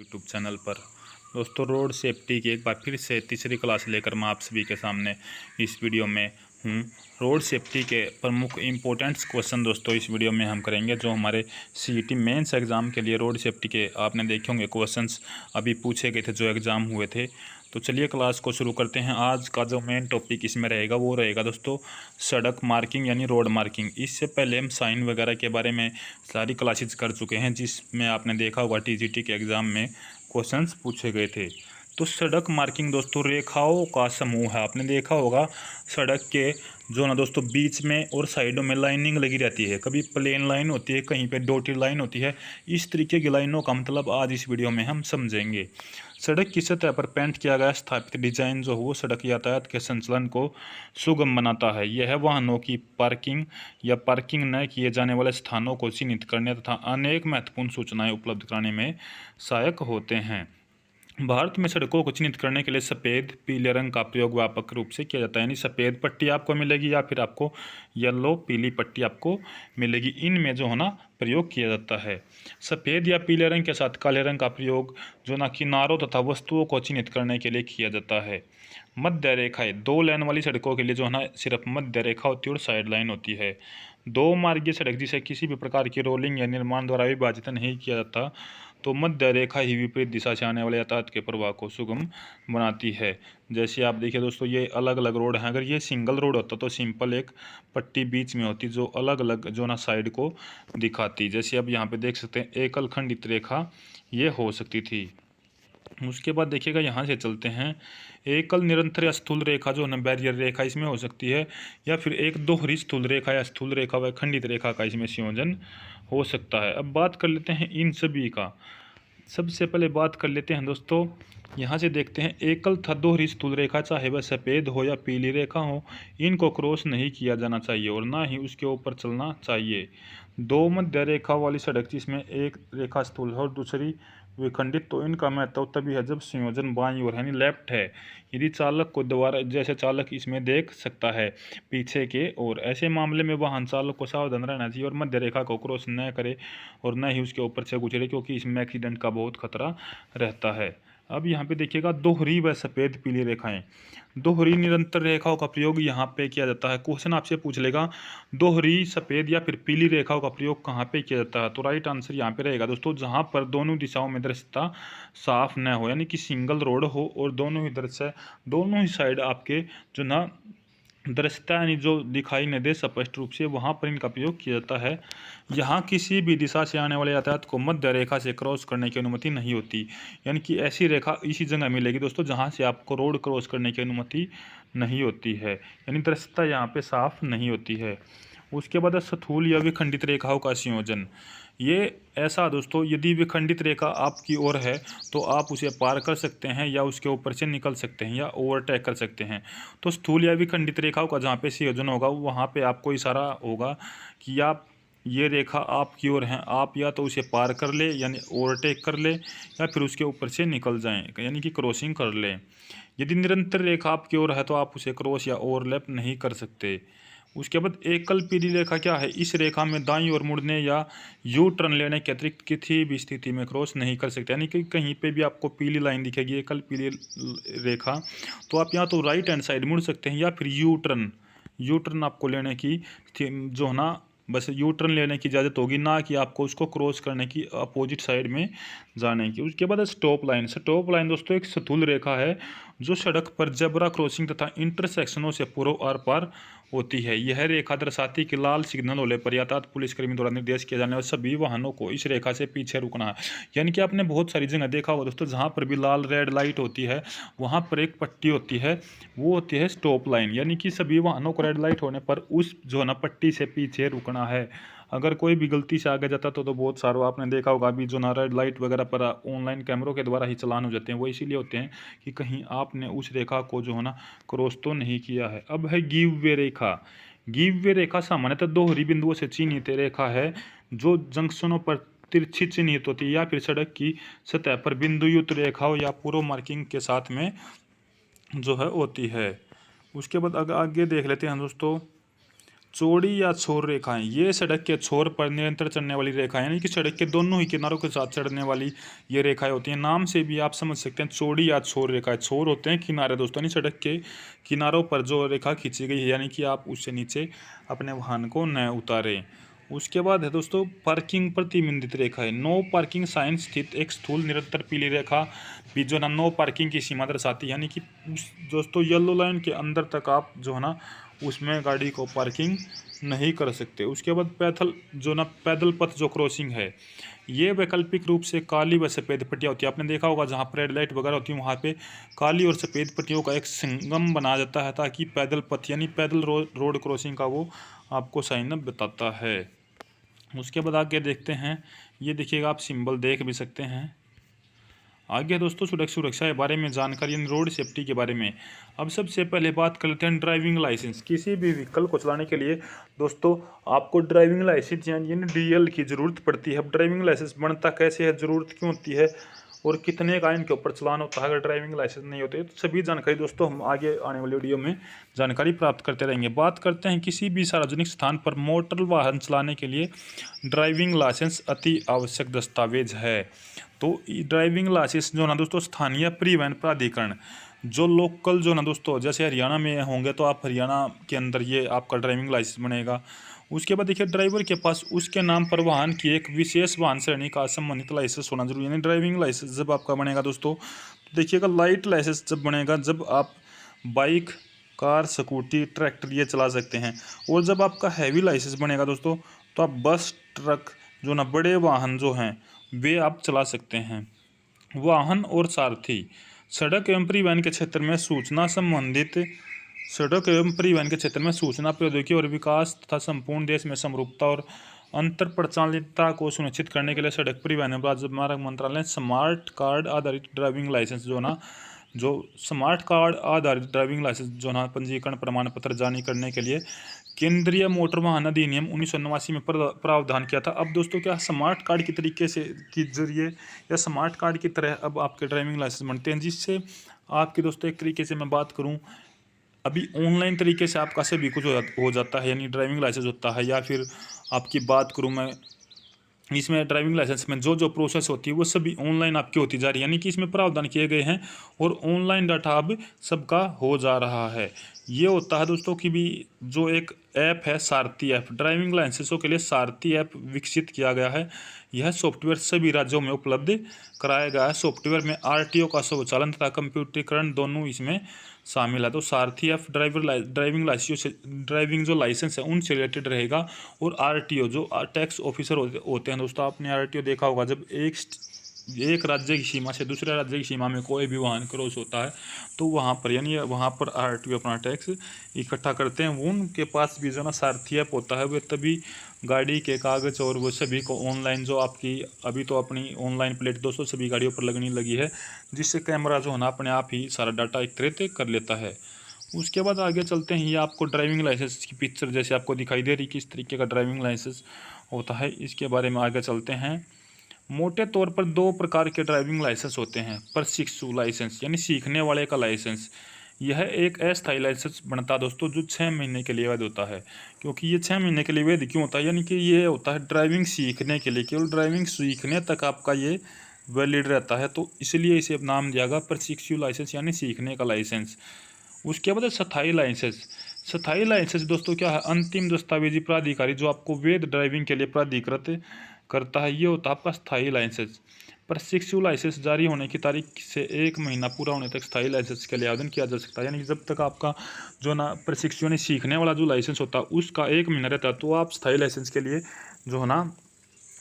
YouTube channel पर। दोस्तों, road safety की एक बार फिर से तीसरी क्लास लेकर मैं आप सभी के सामने इस वीडियो में हूँ। रोड सेफ्टी के प्रमुख इम्पोर्टेंट्स क्वेश्चन दोस्तों इस वीडियो में हम करेंगे, जो हमारे सीईटी मेंस एग्ज़ाम के लिए रोड सेफ्टी के आपने देखे होंगे क्वेश्चंस अभी पूछे गए थे जो एग्ज़ाम हुए थे। तो चलिए क्लास को शुरू करते हैं। आज का जो मेन टॉपिक इसमें रहेगा वो रहेगा दोस्तों सड़क मार्किंग यानी रोड मार्किंग। इससे पहले हम साइन वगैरह के बारे में सारी क्लासेस कर चुके हैं, जिसमें आपने देखा होगा टीजीटी के एग्ज़ाम में क्वेश्चंस पूछे गए थे। तो सड़क मार्किंग दोस्तों रेखाओं का समूह है। आपने देखा होगा सड़क के जो ना दोस्तों बीच में और साइडों में लाइनिंग लगी रहती है, कभी प्लेन लाइन होती है, कहीं पे डॉटेड लाइन होती है। इस तरीके की लाइनों का मतलब आज इस वीडियो में हम समझेंगे। सड़क की सतह पर पेंट किया गया स्थापित डिजाइन जो हो सड़क यातायात के संचालन को सुगम बनाता है। यह वाहनों की पार्किंग या पार्किंग न किए जाने वाले स्थानों को चिन्हित करने तथा अनेक महत्वपूर्ण सूचनाएं उपलब्ध कराने में सहायक होते हैं। भारत में सड़कों को चिन्हित करने के लिए सफ़ेद पीले रंग का प्रयोग व्यापक रूप से किया जाता है। यानी सफ़ेद पट्टी आपको मिलेगी या फिर आपको येलो पीली पट्टी आपको मिलेगी। इनमें जो है ना प्रयोग किया जाता है। सफ़ेद या पीले रंग के साथ काले रंग का प्रयोग जो ना किनारों तथा वस्तुओं को चिन्हित करने के लिए किया जाता है। मध्य रेखाएं दो लेन वाली सड़कों के लिए जो है ना सिर्फ मध्य रेखा होती है और साइड लाइन होती है। दो मार्गीय सड़क जिसे किसी भी प्रकार की रोलिंग या निर्माण द्वारा विभाजित नहीं किया जाता, तो मध्य रेखा ही विपरीत दिशा से आने वाले यातायात के प्रवाह को सुगम बनाती है। जैसे आप देखिए दोस्तों, ये अलग अलग रोड हैं। अगर ये सिंगल रोड होता तो सिंपल एक पट्टी बीच में होती जो अलग अलग जो ना साइड को दिखाती। जैसे अब यहाँ पे देख सकते हैं एकल खंडित रेखा ये हो सकती थी। उसके बाद देखिएगा यहाँ से चलते हैं, एकल निरंतर या स्थूल रेखा जो है ना बैरियर रेखा इसमें हो सकती है, या फिर एक दोहरी स्थूल रेखा या स्थूल रेखा व खंडित रेखा का इसमें संयोजन हो सकता है। अब बात कर लेते हैं इन सभी का। सबसे पहले बात कर लेते हैं दोस्तों, यहाँ से देखते हैं एकल तथा दोहरी स्थूल रेखा चाहे वह सफ़ेद हो या पीली रेखा हो, इनको क्रॉस नहीं किया जाना चाहिए और ना ही उसके ऊपर चलना चाहिए। दो मध्य रेखा वाली सड़क जिसमें एक रेखा स्थूल है और दूसरी विखंडित, तो इनका महत्व तभी है जब संयोजन बाईं ओर यानी लेफ्ट है। यदि चालक को दोबारा जैसे चालक इसमें देख सकता है पीछे के, और ऐसे मामले में वाहन चालक को सावधान रहना चाहिए और मध्य रेखा को क्रॉस न करे और न ही उसके ऊपर से गुजरे, क्योंकि इसमें एक्सीडेंट का बहुत खतरा रहता है। अब यहाँ पे देखिएगा दोहरी व सफ़ेद पीली रेखाएं। दोहरी निरंतर रेखाओं का प्रयोग यहाँ पे किया जाता है। क्वेश्चन आपसे पूछ लेगा दोहरी सफ़ेद या फिर पीली रेखाओं का प्रयोग कहाँ पे किया जाता है, तो राइट आंसर यहाँ पे रहेगा दोस्तों जहाँ पर दोनों दिशाओं में दृश्यता साफ न हो, यानी कि सिंगल रोड हो और दोनों ही दृश्य दोनों ही साइड आपके जो ना दृश्यता यानी जो दिखाई न दे स्पष्ट रूप से, वहाँ पर इनका प्रयोग किया जाता है। यहाँ किसी भी दिशा से आने वाले यातायात को मध्य रेखा से क्रॉस करने की अनुमति नहीं होती। यानी कि ऐसी रेखा इसी जगह मिलेगी दोस्तों जहाँ से आपको रोड क्रॉस करने की अनुमति नहीं होती है, यानी दृश्यता यहाँ पे साफ नहीं होती है। उसके बाद स्थूल या विखंडित रेखाओं का संयोजन। ये ऐसा दोस्तों, यदि विखंडित रेखा आपकी ओर है तो आप उसे पार कर सकते हैं या उसके ऊपर से निकल सकते हैं या ओवरटेक कर सकते हैं। तो स्थूल या विखंडित रेखाओं का जहाँ पे संयोजन होगा वहाँ पे आपको इशारा होगा कि आप ये रेखा आपकी ओर है, आप या तो उसे पार कर ले यानी ओवरटेक कर ले, या फिर उसके ऊपर से निकल जाएं यानी कि क्रॉसिंग कर लें। यदि निरंतर रेखा आपकी ओर है तो आप उसे क्रॉस या ओवरलैप नहीं कर सकते। उसके बाद एकल पीली रेखा क्या है, इस रेखा में दाईं ओर मुड़ने या यू टर्न लेने के अतिरिक्त किसी भी स्थिति में क्रॉस नहीं कर सकते। यानी कि कहीं पे भी आपको पीली लाइन दिखेगी एकल पीली रेखा, तो आप या तो राइट हैंड साइड मुड़ सकते हैं या फिर यू टर्न आपको लेने की जो है ना बस यू टर्न लेने की इजाज़त होगी, ना कि आपको उसको क्रॉस करने की अपोजिट साइड में जाने की। उसके बाद स्टॉप लाइन। स्टॉप लाइन दोस्तों एक स्थूल रेखा है जो सड़क पर जेब्रा क्रॉसिंग तथा इंटरसेक्शनों से पूर्व आर पार होती है। यह रेखा दर्शाती कि लाल सिग्नल होने पर यातायात पुलिसकर्मी द्वारा निर्देश किया जाने वाले सभी वाहनों को इस रेखा से पीछे रुकना है। यानी कि आपने बहुत सारी जगह देखा होगा दोस्तों, जहाँ पर भी लाल रेड लाइट होती है वहाँ पर एक पट्टी होती है, वो होती है स्टॉप लाइन। यानी कि सभी वाहनों को रेड लाइट होने पर उस जो है ना पट्टी से पीछे रुकना है। अगर कोई भी गलती से आगे जाता तो बहुत सारा आपने देखा होगा अभी जो ना रेड लाइट वगैरह पर ऑनलाइन कैमरों के द्वारा ही चालान हो जाते हैं, वो इसीलिए होते हैं कि कहीं आपने उस रेखा को जो है ना क्रॉस तो नहीं किया है। अब है गिव वे रेखा। गिव वे रेखा सामान्यतः दोहरी बिंदुओं से चिन्हित रेखा है जो जंक्शनों पर तिरछी चिन्हित होती है या फिर सड़क की सतह पर बिंदुयुक्त रेखाओं या पूर्व मार्किंग के साथ में जो है होती है। उसके बाद आगे देख लेते हैं दोस्तों, चौड़ी या छोर रेखाएं, ये सड़क के छोर पर निरंतर चलने वाली रेखाएं, यानी कि सड़क के दोनों ही किनारों के साथ चढ़ने वाली ये रेखाएं होती हैं। नाम से भी आप समझ सकते हैं चौड़ी या छोर रेखाएं। छोर होते हैं किनारे दोस्तों, यानी सड़क के किनारों पर जो रेखा खींची गई है, यानी कि आप उससे नीचे अपने वाहन को न उतारें। उसके बाद है दोस्तों पार्किंग प्रतिबंधित रेखा है। नो पार्किंग साइन स्थित एक स्थूल निरंतर पीली रेखा भी जो ना नो पार्किंग की सीमा दर्शाती है, यानी कि दोस्तों येलो लाइन के अंदर तक आप जो है ना उसमें गाड़ी को पार्किंग नहीं कर सकते। उसके बाद पैदल पथ जो क्रॉसिंग है, ये वैकल्पिक रूप से काली व सफ़ेद पट्टियाँ होती है। आपने देखा होगा जहाँ पर रेड लाइट वगैरह होती है वहाँ पे काली और सफ़ेद पट्टियों का एक संगम बनाया जाता है, ताकि पैदल पथ यानी पैदल रोड क्रॉसिंग का वो आपको साइन बताता है। उसके बाद आगे देखते हैं, ये देखिएगा आप सिंबल देख भी सकते हैं। आगे दोस्तों सुरक्षा के बारे में जानकारी, रोड सेफ्टी के बारे में। अब सबसे पहले बात कर लेते हैं ड्राइविंग लाइसेंस। किसी भी व्हीकल को चलाने के लिए दोस्तों आपको ड्राइविंग लाइसेंस यानी डीएल की ज़रूरत पड़ती है। अब ड्राइविंग लाइसेंस बनता कैसे है, ज़रूरत क्यों होती है और कितने का इनके ऊपर चलान होता है अगर ड्राइविंग लाइसेंस नहीं होते, तो सभी जानकारी दोस्तों हम आगे आने वाली वीडियो में जानकारी प्राप्त करते रहेंगे। बात करते हैं किसी भी सार्वजनिक स्थान पर मोटर वाहन चलाने के लिए ड्राइविंग लाइसेंस अति आवश्यक दस्तावेज है। तो ड्राइविंग लाइसेंस जो ना दोस्तों स्थानीय परिवहन प्राधिकरण जो लोकल जो ना दोस्तों जैसे हरियाणा में होंगे तो आप हरियाणा के अंदर ये आपका ड्राइविंग लाइसेंस बनेगा। उसके बाद देखिए ड्राइवर के पास उसके नाम पर वाहन की एक विशेष वाहन श्रेणी का संबंधित लाइसेंस होना जरूरी है। यानी ड्राइविंग लाइसेंस जब आपका बनेगा दोस्तों, तो देखिएगा लाइट लाइसेंस जब बनेगा जब आप बाइक, कार, स्कूटी, ट्रैक्टर ये चला सकते हैं। और जब आपका हैवी लाइसेंस बनेगा दोस्तों, तो आप बस, ट्रक जो ना बड़े वाहन जो हैं वे आप चला सकते हैं। वाहन और सारथी, सड़क एवं परिवहन के क्षेत्र में सूचना संबंधित सड़क एवं परिवहन के क्षेत्र में सूचना प्रौद्योगिकी और विकास तथा संपूर्ण देश में समरूपता और अंतर प्रचालितता को सुनिश्चित करने के लिए सड़क परिवहन एवं राजमार्ग मंत्रालय स्मार्ट कार्ड आधारित ड्राइविंग लाइसेंस जो स्मार्ट कार्ड आधारित ड्राइविंग लाइसेंस जो ना पंजीकरण प्रमाण पत्र जारी करने के लिए केंद्रीय मोटर वाहन अधिनियम 1989 में प्रावधान किया था। अब दोस्तों क्या स्मार्ट कार्ड की तरीके से के जरिए या स्मार्ट कार्ड की तरह अब आपके ड्राइविंग लाइसेंस बनते हैं, जिससे आपकी दोस्तों एक तरीके से मैं बात करूं अभी ऑनलाइन तरीके से आपका सभी कुछ हो जाता है, यानी ड्राइविंग लाइसेंस होता है। या फिर आपकी बात करूं मैं इसमें ड्राइविंग लाइसेंस में जो प्रोसेस होती है वो सभी ऑनलाइन आपकी होती जा रही है, यानी कि इसमें प्रावधान किए गए हैं और ऑनलाइन डाटा अब सबका हो जा रहा है। ये होता है दोस्तों कि भी जो एक ऐप है सारथी ऐप, ड्राइविंग लाइसेंसों के लिए सारथी ऐप विकसित किया गया है। यह सॉफ्टवेयर सभी राज्यों में उपलब्ध कराया गया है। सॉफ्टवेयर में आरटीओ का स्वचालन तथा कंप्यूटरीकरण दोनों इसमें शामिल है। तो सारथी ऐप ड्राइविंग जो लाइसेंस है उनसे रिलेटेड रहेगा। और आरटीओ जो टैक्स ऑफिसर होते हैं दोस्तों, आपने आरटीओ देखा होगा जब एक राज्य की सीमा से दूसरे राज्य की सीमा में कोई भी वाहन क्रॉस होता है तो वहाँ पर यानी वहाँ पर आरटीओ अपना टैक्स इकट्ठा करते हैं। वो उनके पास भी जो ना सारथी ऐप होता है, वे तभी गाड़ी के कागज़ और वो सभी को ऑनलाइन जो आपकी अभी तो अपनी ऑनलाइन प्लेट दोस्तों सभी गाड़ियों पर लगने लगी है, जिससे कैमरा जो है ना अपने आप ही सारा डाटा एकत्रित कर लेता है। उसके बाद आगे चलते हैं, ये आपको ड्राइविंग लाइसेंस की पिक्चर जैसे आपको दिखाई दे रही किस तरीके का ड्राइविंग लाइसेंस होता है, इसके बारे में आगे चलते हैं। मोटे तौर पर दो प्रकार के ड्राइविंग लाइसेंस होते हैं। प्रशिक्षु लाइसेंस यानी सीखने वाले का लाइसेंस, यह एक अस्थायी लाइसेंस बनता है दोस्तों जो 6 महीने के लिए वैध होता है। क्योंकि ये 6 महीने के लिए वैध क्यों होता है, यानी कि ये होता है ड्राइविंग सीखने के लिए, केवल ड्राइविंग सीखने तक आपका ये वैलिड रहता है, तो इसलिए इसे नाम दिया गया प्रशिक्षु लाइसेंस यानी सीखने का लाइसेंस। उसके बाद स्थायी लाइसेंस। स्थायी लाइसेंस दोस्तों क्या है, अंतिम दस्तावेजी प्राधिकारी जो आपको वैध ड्राइविंग के लिए प्राधिकृत करता है, ये होता है आपका स्थायी लाइसेंस। प्रशिक्षु लाइसेंस जारी होने की तारीख से 1 महीना पूरा होने तक स्थायी लाइसेंस के लिए आवेदन किया जा सकता है। यानी जब तक आपका जो ना प्रशिक्षु यानी सीखने वाला जो लाइसेंस होता है उसका 1 महीना रहता है, तो आप स्थायी लाइसेंस के लिए जो है ना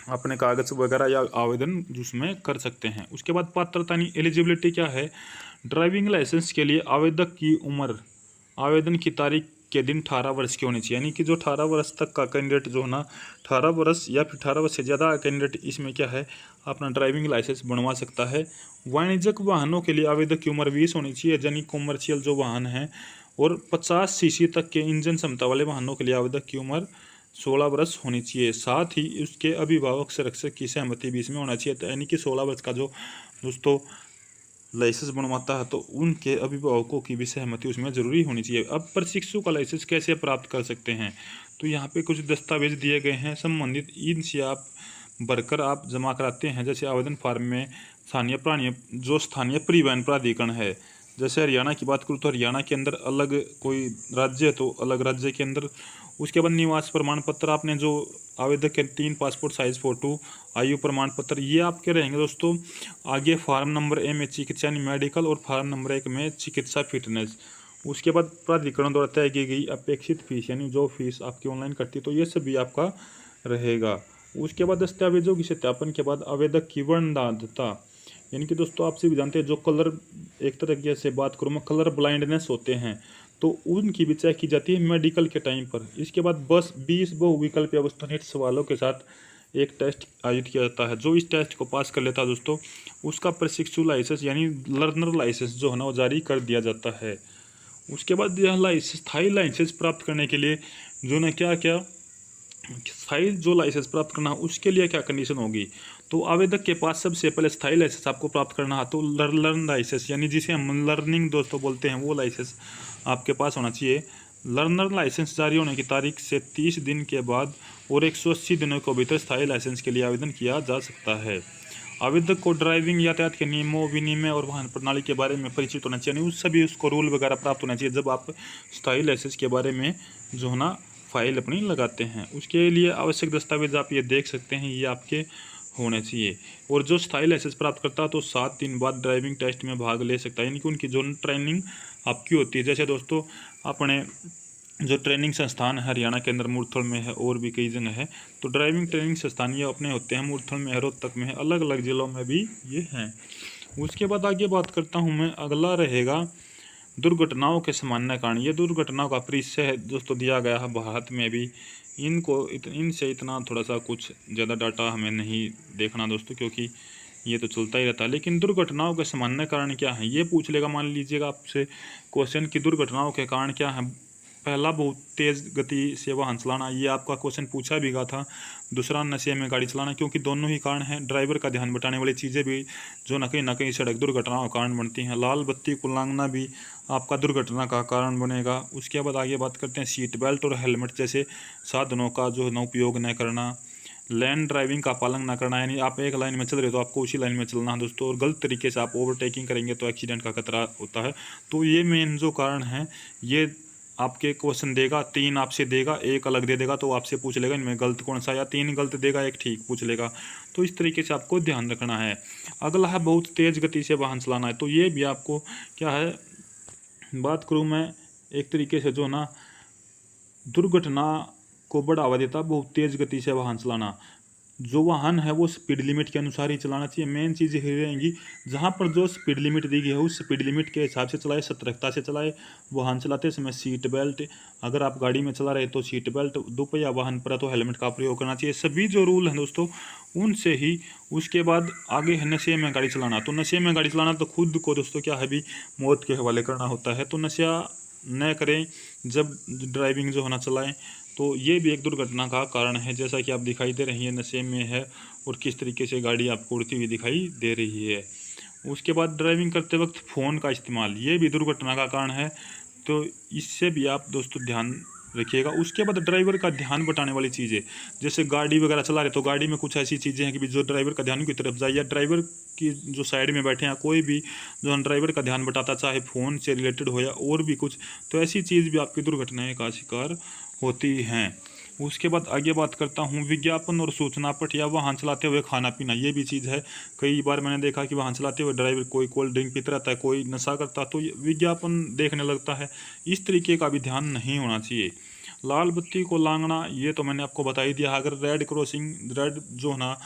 अपने कागज़ वगैरह या आवेदन उसमें कर सकते हैं। उसके बाद पात्रता यानी एलिजिबिलिटी क्या है, ड्राइविंग लाइसेंस के लिए आवेदक की उम्र आवेदन की तारीख के दिन 18 वर्ष की होनी चाहिए। यानी कि जो 18 वर्ष तक का कैंडिडेट जो है ना 18 वर्ष या फिर 18 वर्ष से ज़्यादा कैंडिडेट इसमें क्या है अपना ड्राइविंग लाइसेंस बनवा सकता है। वाणिज्यिक वाहनों के लिए आवेदक की उम्र 20 होनी चाहिए, यानी कॉमर्शियल जो वाहन हैं। और 50 सीसी तक के इंजन क्षमता वाले वाहनों के लिए आवेदक की उम्र 16 वर्ष होनी चाहिए। साथ ही उसके अभिभावक संरक्षक की सहमति भी इसमें होना चाहिए। तो यानी कि 16 वर्ष का जो दोस्तों लाइसेंस बनवाता है तो उनके अभिभावकों की भी सहमति उसमें ज़रूरी होनी चाहिए। अब प्रशिक्षु का लाइसेंस कैसे प्राप्त कर सकते हैं, तो यहाँ पे कुछ दस्तावेज दिए गए हैं संबंधित, इनसे आप भरकर आप जमा कराते हैं। जैसे आवेदन फार्म में स्थानीय परिवहन प्राधिकरण है, जैसे हरियाणा की बात करूँ तो हरियाणा के अंदर अलग कोई राज्य है तो अलग राज्य के अंदर। उसके बाद निवास प्रमाण पत्र, आपने जो आवेदक के 3 पासपोर्ट साइज फ़ोटो, आयु प्रमाण पत्र, ये आपके रहेंगे दोस्तों। आगे फार्म नंबर ए में चिकित्सा यानी मेडिकल और फार्म नंबर 1 में चिकित्सा फिटनेस। उसके बाद प्राधिकरण द्वारा तय की गई अपेक्षित फीस यानी जो फीस आपकी ऑनलाइन कटती है, तो ये सभी आपका रहेगा। उसके बाद दस्तावेजों की सत्यापन के बाद आवेदक की वर्णनाद्यता, यानी कि दोस्तों आपसे भी जानते हैं जो कलर, एक तरीके से बात करूँ मैं, कलर ब्लाइंडनेस होते हैं तो उनकी भी चेक की जाती है मेडिकल के टाइम पर। इसके बाद बस 20 बहुविकल्पीय वस्तुनिष्ठ सवालों के साथ एक टेस्ट आयोजित किया जाता है। जो इस टेस्ट को पास कर लेता है दोस्तों, उसका प्रशिक्षु लाइसेंस यानी लर्नर लाइसेंस जो है ना वो जारी कर दिया जाता है। उसके बाद यह लाइसेंस, स्थायी लाइसेंस प्राप्त करने के लिए जो ना क्या क्या स्थायी जो लाइसेंस प्राप्त करना है उसके लिए क्या कंडीशन होगी, तो आवेदक के पास सबसे पहले स्थायी लाइसेंस आपको प्राप्त करना है तो लर्न लाइसेंस यानी जिसे हम लर्निंग दोस्तों बोलते हैं, वो लाइसेंस आपके पास होना चाहिए। लर्नर लाइसेंस जारी होने की तारीख से 30 दिन के बाद और 180 दिनों के भीतर स्थायी लाइसेंस के लिए आवेदन किया जा सकता है। आवेदक को ड्राइविंग यातायात के नियमों, विनिमय और वाहन प्रणाली के बारे में परिचित होना चाहिए, उस सभी उसको रूल वगैरह प्राप्त होना चाहिए जब आप स्थायी लाइसेंस के बारे में जो है ना फाइल अपनी लगाते हैं। उसके लिए आवश्यक दस्तावेज आप ये देख सकते हैं, ये आपके होने चाहिए। और जो स्थायी लाइसेंस प्राप्त करता है तो 7 दिन बाद ड्राइविंग टेस्ट में भाग ले सकता है, यानी कि उनकी जो ट्रेनिंग आपकी होती है। जैसे दोस्तों अपने जो ट्रेनिंग संस्थान हरियाणा के अंदर मूर्थल में है और भी कई जगह है, तो ड्राइविंग ट्रेनिंग संस्थान ये अपने होते हैं, मूर्थल में है, रोहतक में है, अलग अलग जिलों में भी ये हैं। उसके बाद आगे बात करता हूँ मैं, अगला रहेगा दुर्घटनाओं के सामान्य कारण। ये दुर्घटनाओं का परिचय है दोस्तों दिया गया है भारत में भी। इनसे इतना थोड़ा सा कुछ ज़्यादा डाटा हमें नहीं देखना दोस्तों, क्योंकि ये तो चलता ही रहता है। लेकिन दुर्घटनाओं के सामान्य कारण क्या है ये पूछ लेगा, मान लीजिएगा आपसे क्वेश्चन की दुर्घटनाओं के कारण क्या है। पहला, बहुत तेज़ गति से वाहन चलाना, ये आपका क्वेश्चन पूछा भी गया था। दूसरा, नशे में गाड़ी चलाना, क्योंकि दोनों ही कारण हैं। ड्राइवर का ध्यान बटाने वाली चीज़ें भी जो न कहीं सड़क दुर्घटनाओं का कारण बनती हैं। लाल बत्ती को उल्लंघना भी आपका दुर्घटना का कारण बनेगा। उसके बाद आगे बात करते हैं सीट बेल्ट और हेलमेट जैसे साधनों का जो न उपयोग न करना। लेन ड्राइविंग का पालन न करना, यानी आप एक लाइन में चल रहे हो तो आपको उसी लाइन में चलना है दोस्तों, और गलत तरीके से आप ओवरटेकिंग करेंगे तो एक्सीडेंट का खतरा होता है। तो ये मेन जो कारण है, ये आपके क्वेश्चन देगा, 3 आपसे देगा, एक अलग दे देगा, तो आपसे पूछ लेगा इनमें गलत कौन सा, या 3 गलत देगा, एक ठीक पूछ लेगा। तो इस तरीके से आपको ध्यान रखना है। अगला है बहुत तेज़ गति से वाहन चलाना है, तो ये भी आपको क्या है, बात करूँ मैं एक तरीके से जो ना दुर्घटना को बढ़ावा देता बहुत तेज़ गति से वाहन चलाना। जो वाहन है वो स्पीड लिमिट के अनुसार ही चलाना चाहिए। मेन चीज़ ये रहेंगी, जहाँ पर जो स्पीड लिमिट दी गई है उस स्पीड लिमिट के हिसाब से चलाए, सतर्कता से चलाए। वाहन चलाते समय सीट बेल्ट, अगर आप गाड़ी में चला रहे तो सीट बेल्ट, दोपहिया वाहन पर तो हेलमेट का प्रयोग करना चाहिए। सभी जो रूल हैं दोस्तों उनसे ही। उसके बाद आगे है नशे में गाड़ी चलाना, तो नशे में गाड़ी चलाना तो खुद को दोस्तों क्या है भी मौत के हवाले करना होता है। तो नशा न करें जब ड्राइविंग जो होना चलाएं, तो ये भी एक दुर्घटना का कारण है। जैसा कि आप दिखाई दे रही है नशे में है और किस तरीके से गाड़ी आपको उड़ती हुई दिखाई दे रही है। उसके बाद ड्राइविंग करते वक्त फ़ोन का इस्तेमाल, ये भी दुर्घटना का कारण है, तो इससे भी आप दोस्तों ध्यान रखिएगा। उसके बाद ड्राइवर का ध्यान बटाने वाली चीज़ें, जैसे गाड़ी वगैरह चला रहे तो गाड़ी में कुछ ऐसी चीज़ें हैं कि जो ड्राइवर का ध्यान की तरफ जाए, या ड्राइवर की जो साइड में बैठे हैं कोई भी जो ड्राइवर का ध्यान बटाता, चाहे फ़ोन से रिलेटेड हो या और भी कुछ, तो ऐसी चीज़ भी आपकी दुर्घटनाएं का शिकार होती हैं। उसके बाद आगे बात करता हूँ विज्ञापन और सूचना पट या वाहन चलाते हुए खाना पीना, ये भी चीज़ है। कई बार मैंने देखा कि वाहन चलाते हुए ड्राइवर कोई कोल्ड ड्रिंक पीता रहता है, कोई नशा करता, तो विज्ञापन देखने लगता है। इस तरीके का भी ध्यान नहीं होना चाहिए। लाल बत्ती को लांघना, ये तो मैंने आपको बता ही दिया। अगर रेड क्रॉसिंग, रेड जो ना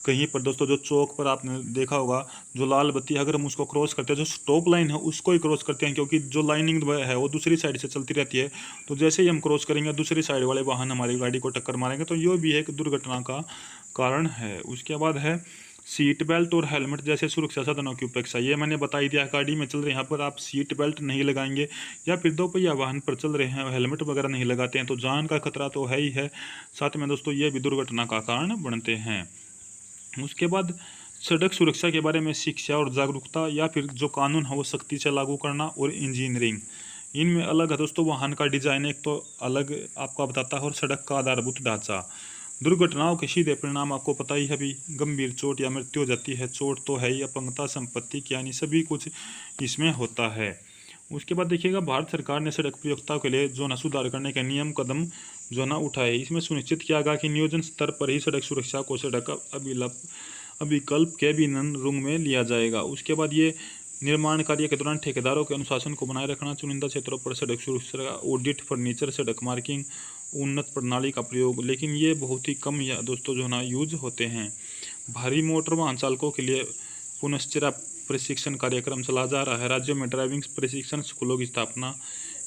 कहीं पर दोस्तों जो चौक पर आपने देखा होगा, जो लाल बत्ती अगर हम उसको क्रॉस करते हैं, जो स्टॉप लाइन है उसको ही क्रॉस करते हैं, क्योंकि जो लाइनिंग है वो दूसरी साइड से चलती रहती है। तो जैसे ही हम क्रॉस करेंगे दूसरी साइड वाले वाहन हमारी गाड़ी को टक्कर मारेंगे, तो ये भी एक दुर्घटना का कारण है। उसके बाद है सीट बेल्ट और हेलमेट जैसे सुरक्षा साधनों की उपेक्षा, ये मैंने बता ही दिया। गाड़ी में चल रहे हैं यहाँ पर आप सीट बेल्ट नहीं लगाएंगे, या फिर दोपहिया वाहन पर चल रहे हैं हेलमेट वगैरह नहीं लगाते हैं, तो जान का खतरा तो है ही है, साथ में दोस्तों ये भी दुर्घटना का कारण बनते हैं। उसके बाद सड़क सुरक्षा के बारे में शिक्षा और जागरूकता, या फिर जो कानून है वो सख्ती से लागू करना, और इंजीनियरिंग, इनमें अलग है दोस्तों वाहन का डिजाइन एक तो अलग आपका बताता है, और सड़क का आधारभूत ढांचा। दुर्घटनाओं के सीधे परिणाम आपको पता ही है, अभी गंभीर चोट या मृत्यु हो जाती है। चोट तो है ही, अपंगता, संपत्ति की हानि, सभी कुछ इसमें होता है। उसके बाद देखिएगा, भारत सरकार ने सड़क प्रयोक्ता के लिए जो ना सुधार करने के नियम कदम जो ना उठाए। इसमें सुनिश्चित किया गया कि नियोजन स्तर पर ही सड़क सुरक्षा को सड़क अभिकल्प के अभिनन रुंग में लिया जाएगा। उसके बाद ये निर्माण कार्य के दौरान ठेकेदारों के अनुशासन को बनाए रखना, चुनिंदा क्षेत्रों पर सड़क सुरक्षा का ऑडिट, फर्नीचर, सड़क मार्किंग, उन्नत प्रणाली का प्रयोग, लेकिन ये बहुत ही कम या दोस्तों जो ना यूज होते हैं। भारी मोटर वाहन चालकों के लिए पुनश्चर्या प्रशिक्षण कार्यक्रम चला जा रहा है। राज्यों में ड्राइविंग प्रशिक्षण स्कूलों की स्थापना,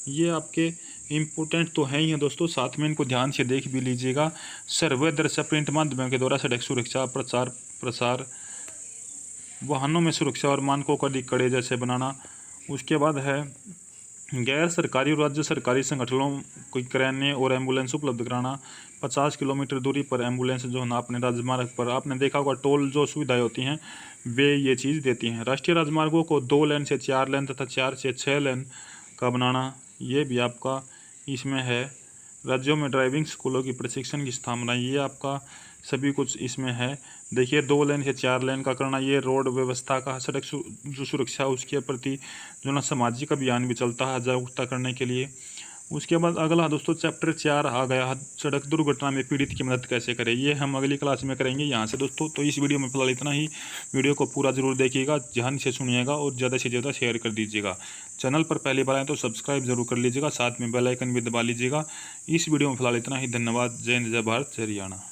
ये आपके इम्पोर्टेंट तो हैं ही हैं दोस्तों, साथ में इनको ध्यान से देख भी लीजिएगा। सर्वे दृश्य प्रिंट माध्यमों के द्वारा सड़क सुरक्षा प्रचार प्रसार, वाहनों में सुरक्षा और मानकों को अधिक कड़े जैसे बनाना। उसके बाद है गैर सरकारी और राज्य सरकारी संगठनों को कराने और एम्बुलेंस उपलब्ध कराना। 50 किलोमीटर दूरी पर एम्बुलेंस जो है ना अपने राजमार्ग पर, आपने देखा होगा टोल जो सुविधाएं होती हैं वे ये चीज़ देती हैं। राष्ट्रीय राजमार्गों को 2 लेन से 4 लेन तथा 4 से 6 लेन का बनाना, ये भी आपका इसमें है। राज्यों में ड्राइविंग स्कूलों की प्रशिक्षण की स्थापना, ये आपका सभी कुछ इसमें है। देखिए 2 लेन से 4 लेन का करना, ये रोड व्यवस्था का, सड़क जो सुरक्षा उसके प्रति जो ना सामाजिक अभियान भी चलता है जागरूकता करने के लिए। उसके बाद अगला दोस्तों चैप्टर 4 आ गया, सड़क दुर्घटना में पीड़ित की मदद कैसे करें। ये हम अगली क्लास में करेंगे यहाँ से दोस्तों। तो इस वीडियो में फिलहाल इतना ही। वीडियो को पूरा जरूर देखिएगा, ध्यान से सुनिएगा और ज़्यादा से ज़्यादा शेयर कर दीजिएगा। चैनल पर पहली बार आए तो सब्सक्राइब जरूर कर लीजिएगा, साथ में बेल आइकन भी दबा लीजिएगा। इस वीडियो में फिलहाल इतना ही। धन्यवाद। जय हिंद, जय भारत, जय हरियाणा।